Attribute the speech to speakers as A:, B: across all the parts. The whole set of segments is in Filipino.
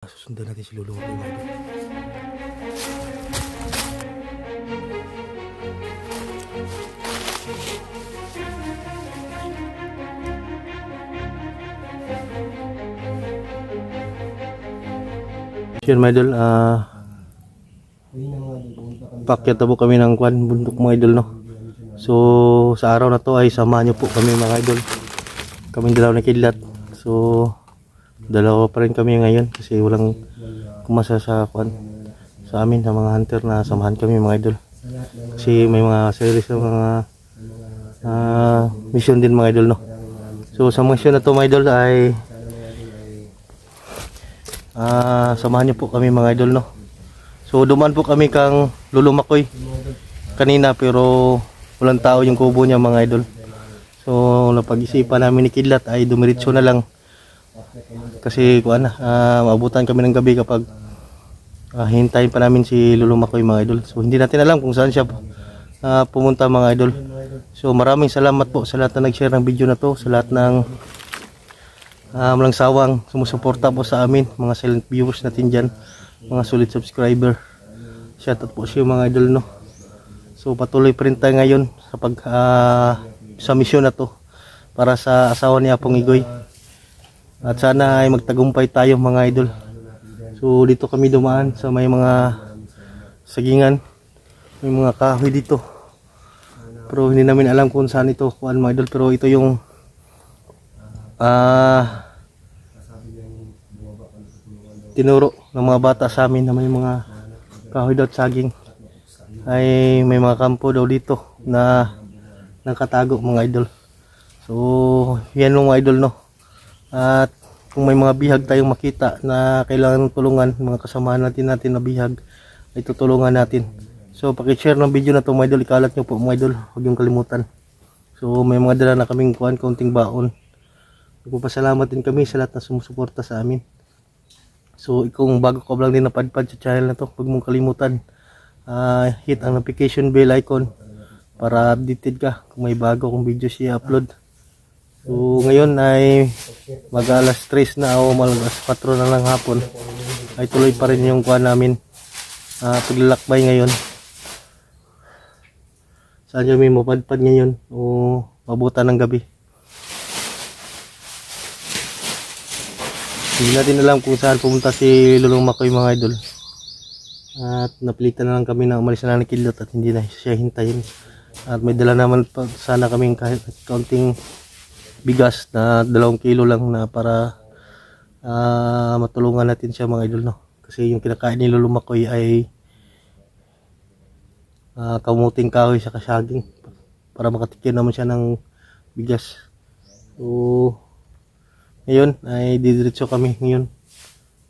A: Susundan natin si Lolo mga idol. Sure mga idol, pakyat na po kami ng bundok mga idol, no. So sa araw na to ay samahan nyo po kami mga idol. Kaming dalaw na kidlat. So dalawa pa rin kami ngayon kasi walang kumasa sa sa amin, sa mga hunter na samahan kami mga idol. Kasi may mga series na mga mission din mga idol, no. So sa mission na to mga idol ay samahan nyo po kami mga idol, no. So dumaan po kami kang Lulumakoy kanina pero walang tao yung kubo niya mga idol. So napag-isipan namin ni Kidlat ay dumiretso na lang kasi maabutan kami ng gabi kapag hintayin pa namin si Lulumakoy mga idol. So hindi natin alam kung saan siya pumunta mga idol. So maraming salamat po sa lahat na nag-share ng video na to, sa lahat ng walang sawang sumusuporta po sa amin, mga silent viewers natin dyan, mga solid subscriber. Shoutout po siya mga idol, no. So patuloy pa rin tayo ngayon sa mission na to para sa asawa ni Apong Igoy, at sana ay magtagumpay tayo mga idol. So dito kami dumaan sa may mga sagingan, may mga kahoy dito pero hindi namin alam kung saan ito mga idol. Pero ito yung tinuro ng mga bata sa amin na may mga kahoy daw at saging, ay may mga kampo daw dito na nakatago mga idol. So yan mga idol, no. At kung may mga bihag tayong makita na kailangan tulungan, mga kasamahan natin na bihag, ay tutulungan natin. So paki-share ng video na to mga idol, ikalat nyo po mga idol, huwag yung kalimutan. So may mga dala na kaming kaunting baon. Nagpapasalamat din kami sa lahat na sumusuporta sa amin. So kung bago ka lang din napadpad sa channel na to, huwag mong kalimutan hit ang notification bell icon para updated ka kung may bago kong video siya upload. So ngayon ay mag-alas 3 na o mag-alas 4 na lang hapon, ay tuloy pa rin yung namin paglalakbay ngayon. Saan kami mapadpad ngayon o mabutan ng gabi, hindi natin alam kung saan pumunta si Lulumakoy mga idol. At napilitan na lang kami na umalis na lang ni Kidlat at hindi na siya hintayin. At may dala naman pa sana kaming kahit kaunting bigas na 2 kilo lang na para matulungan natin siya mga idol, no. Kasi yung kinakain ni Lulumakoy ay kamuting kahoy sa kasaging para makatikim naman siya ng bigas. So ngayon ay didiretso kami ngayon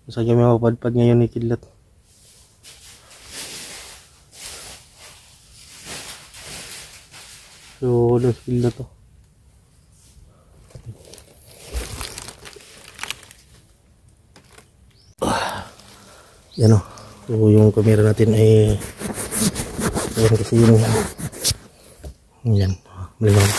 A: kung saan kami mapadpad ngayon ni Kidlat. So doon sa Kidlat to. Yan o. So yung camera natin ay yan kasi yung yan maliwanag.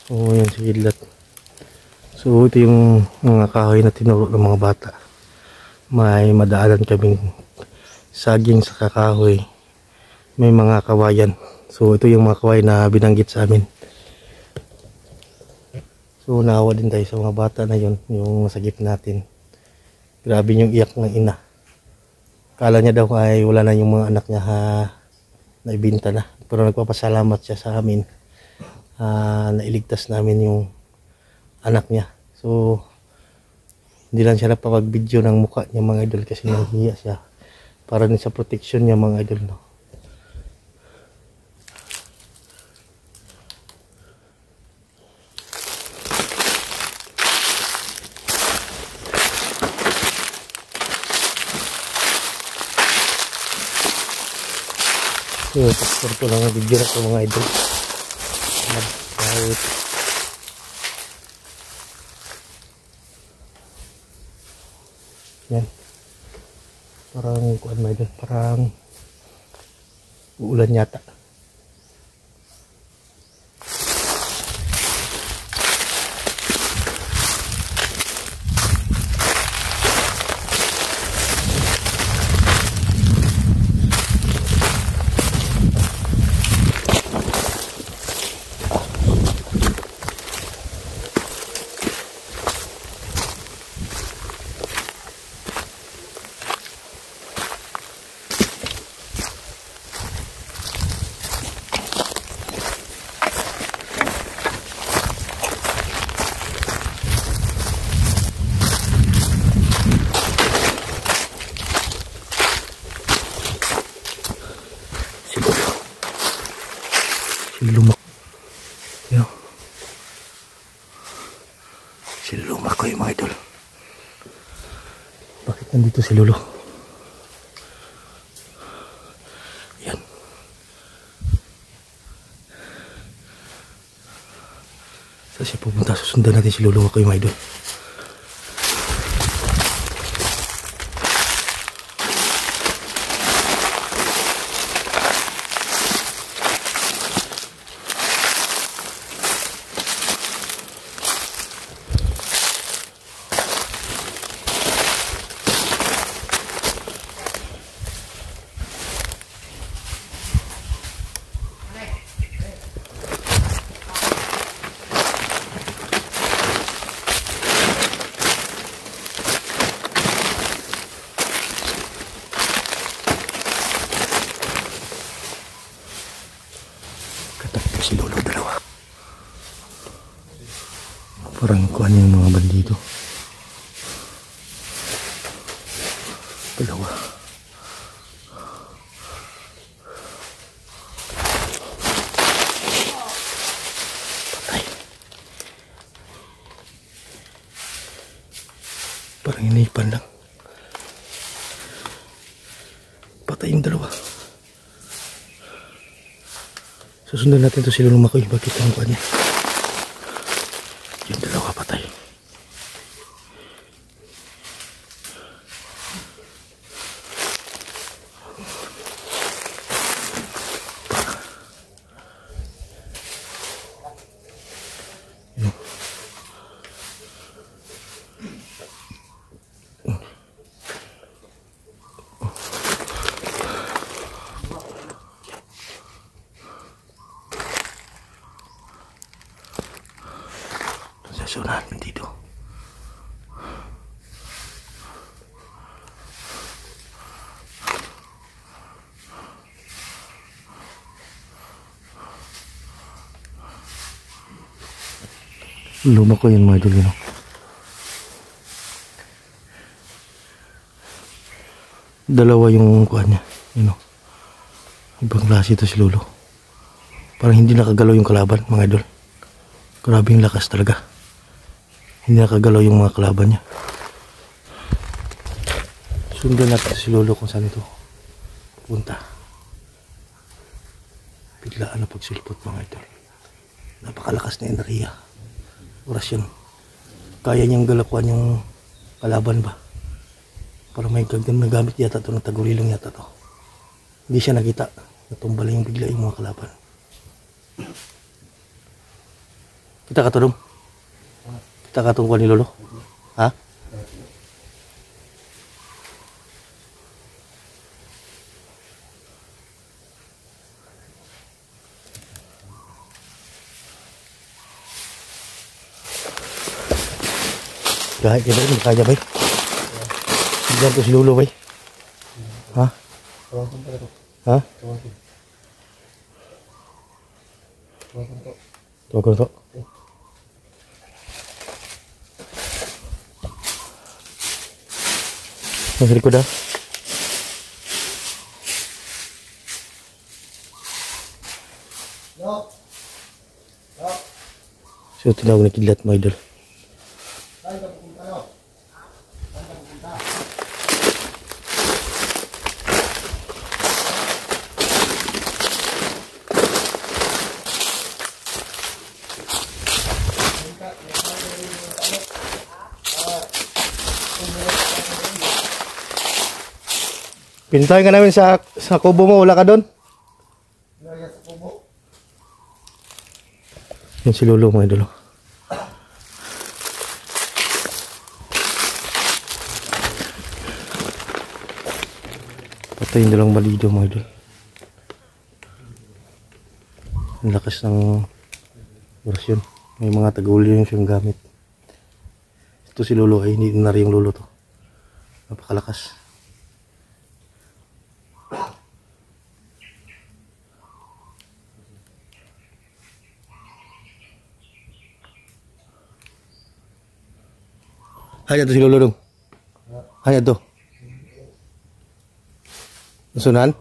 A: So yan si Kidlat. So ito yung mga kahoy na tinuro ng mga bata. May madaanan kaming saging sa kakahoy, may mga kawayan. So ito yung mga kawayan na binanggit sa amin. So naawa din tayo sa mga bata na yun, yung nasagip natin. Grabe yung iyak ng ina. Kala niya daw ay wala na yung mga anak niya naibinta na. Pero nagpapasalamat siya sa amin, nailigtas namin yung anak niya. So hindi lang siya napapag-video ng mukha niya mga idol kasi nahihiya siya, para din sa protection niya mga idol, no. So pastor ko lang ang video na ito mga idol. Yan. Parang kuan mga idol, parang uulan yata. Nandito si Lolo. Yan. Saan siya pupunta? Susundan natin si Lolo, ako yung mga idol. Si Lolo, dalawa. Parang kuhan yung mga bandido. Dalawa. Patay. Parang inipan lang. Patay yung dalawa. Susundan natin to si Lolo Makoy. Bakit ang kuha niya? Yung dalawa patay. Yun. Sunahan dito. Luma ko yun mga idol, yun. Dalawa yung kuha niya, yun. Ibang klase ito si Lolo. Parang hindi nakagalaw yung kalaban mga idol. Grabe yung lakas talaga. Hindi nakagalaw yung mga kalaban niya. Sundan natin si Lolo kung saan ito punta. Biglaan na pagsulpot mga idol. Napakalakas na enerhiya. Orasyon. Kaya niyang galakuan yung kalaban ba? Para may gamit yata ito ng tagulilong yata ito. Hindi siya nakita. Natumbala yung bigla yung mga kalaban. Kita katulong. Kita katungkuan ni Lolo. Ha? Kahit ya bay, kaya bay. Diyan to si Lolo bay. Ha? Ha? Tuwag ko. Nasa likod ha. So tinawag na kidlat mga idol. Pintayin ka namin sa kubo mo, wala ka doon? Sa kubo. Yan si Lolo mga idol. Patay yung dalawang balido mga idol. Ang lakas ng orasyon. May mga taga-uli yung siyang gamit. Ito si Lolo ay hindi na rin yung Lolo to. Napakalakas. Hanya to si Lolo dong. Hanya to. Nasunan?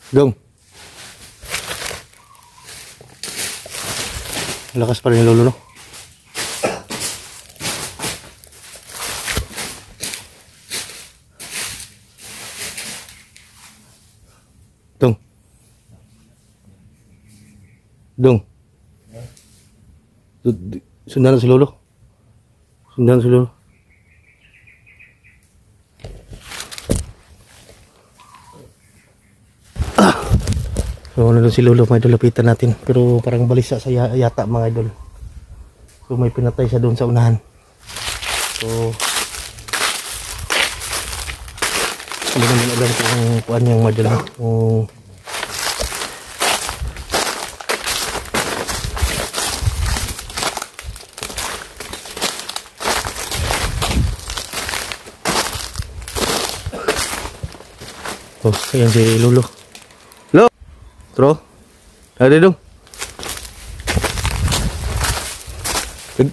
A: Dong. Lakas pa rin yung Lolo no. Dong. Sundan si Lolo. Sundan si Lolo. So ano si Lolo mga idol, lapitan natin. Pero parang balisa sa yata mga idol. So may pinatay siya doon sa unahan. So hindi naman alam kung kuan yung mga idol. Oh, ayan si Lolo. Lolo! Tro? Ada dong.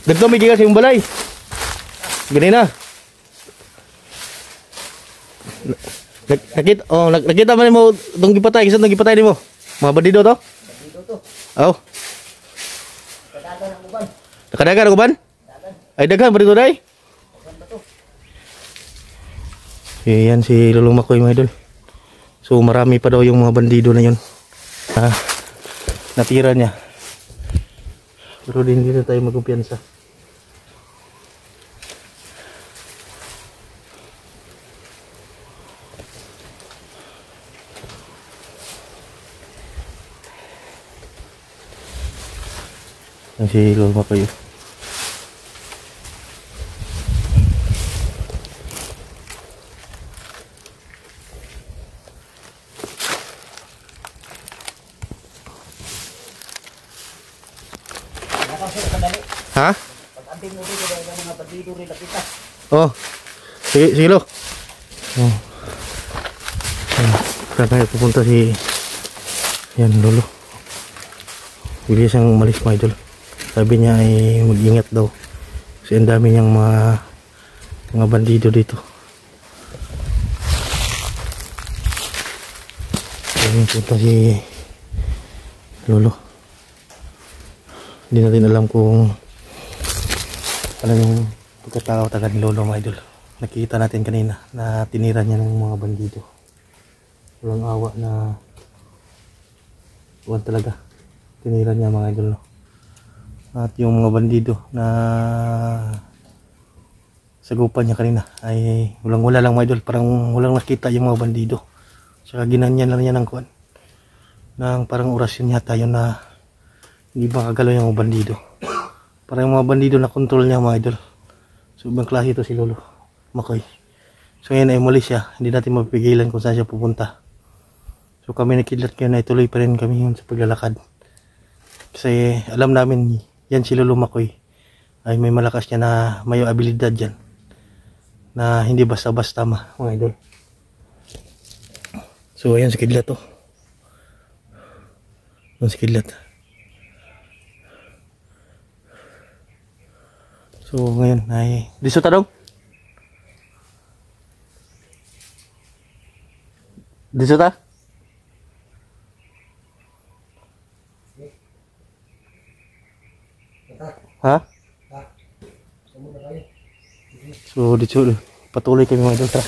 A: Dagto may gigas yung balay. Ganina. Nakita man mo dong gipatay, kisat nang gipatay nimo. Mga bandido to? Bandido to. Aw. Nakadagan ang uban. Nakadagan ang uban? Ay daghan bandido dai. Daghan ba to? Yan si Lolo Makoy mga idol. So marami pa daw yung mga bandido na yun. Natira niya. Pero hindi na tayo magkumpiyansa. Yan si Lolo Makoy. Ha? Pag-anting mo dito dahil mga bandido rin nakita. Oh. Sige lo. Oh. Saan tayo pupunta si yan Lolo. Bili siyang umalis mga idol. Sabi niya ay mag-ingat daw. Kasi ang dami niyang mga bandido dito. Ayun punta si Lolo. Hindi natin alam kung ano yung pagkatao taga ni Lolo mga idol. Nakita natin kanina na tinira niya ng mga bandido. Walang awa na buwan talaga. Tinira niya mga idol. No? At yung mga bandido na sagupan niya kanina ay walang wala lang mga idol. Parang walang nakita yung mga bandido. Saka ginanyan lang niya ng kuwan. Nang parang orasyon yata yun na hindi makagalaw yung mga bandido. Parang yung mga bandido na control niya mga idol. So ibang klase ito si Lolo Makoy. So ngayon ay umalis siya. Hindi natin mapipigilan kung saan siya pupunta. So kami nakidlat ngayon ay tuloy pa rin kami yun sa paglalakad. Kasi alam namin yan si Lolo Makoy ay may malakas niya na may abilidad dyan. Na hindi basta-basta mga idol. So ayan si kidlat to. Ayan si kidlat. So ngayon ay diso ta daw. Diso ta? Ha? So dito patuloy kami mga idol.